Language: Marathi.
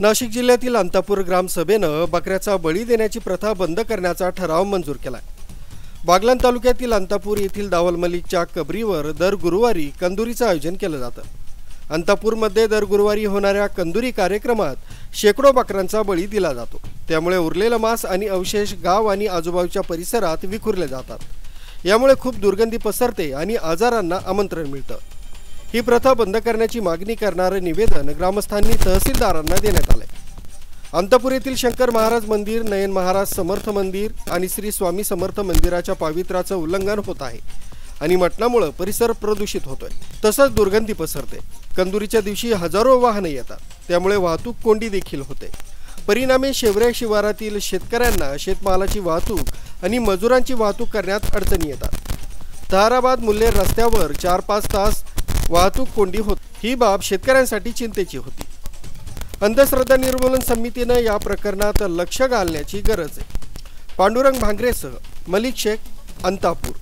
नाशिक जिल्ह्यातील अंतापूर ग्रामसभेनं बकऱ्याचा बळी देण्याची प्रथा बंद करण्याचा ठराव मंजूर केलाय। बागलाण तालुक्यातील अंतापूर येथील दावल मलिकच्या कबरीवर दर गुरुवारी कंदुरीचं आयोजन केलं जातं। अंतापूरमध्ये दर गुरुवारी होणाऱ्या कंदुरी कार्यक्रमात शेकडो बकऱ्यांचा बळी दिला जातो। त्यामुळे उरलेलं मांस आणि अवशेष गाव आणि आजूबाजूच्या परिसरात विखुरले जातात। यामुळे खूप दुर्गंधी पसरते आणि आजारांना आमंत्रण मिळतं। ही प्रथा बंद करण्याची मागणी करणारे निवेदन ग्रामस्थांनी तहसीलदारांना देण्यात आले। अंतापूर येथील शंकर महाराज मंदिर, नयन महाराज समर्थ मंदिर आणि श्री स्वामी समर्थ मंदिराच्या पावित्र्याचं उल्लंघन होत आहे आणि मटणामुळे परिसर प्रदूषित होतोय, तसंच दुर्गंधी पसरते। कंदुरीच्या दिवशी हजारो वाहने येतात, त्यामुळे वाहतूक कोंडी देखील होते। परिणामी शेवरे शिवारातील शेतकऱ्यांना शेतमालाची वाहतूक आणि मजुरांची वाहतूक करण्यात अडचणी येतात। ताराबाद मुल्हेर रस्त्यावर 4-5 तास वाहतूक कोंडी होत, ही बाब शेतकऱ्यांसाठी चिंतेची होती। अंधश्रद्धा निर्मूलन समितीने या प्रकरणात लक्ष घालण्याची गरज आहे। पांडुरंग भांगरेसह मलिक शेख, अंतापूर।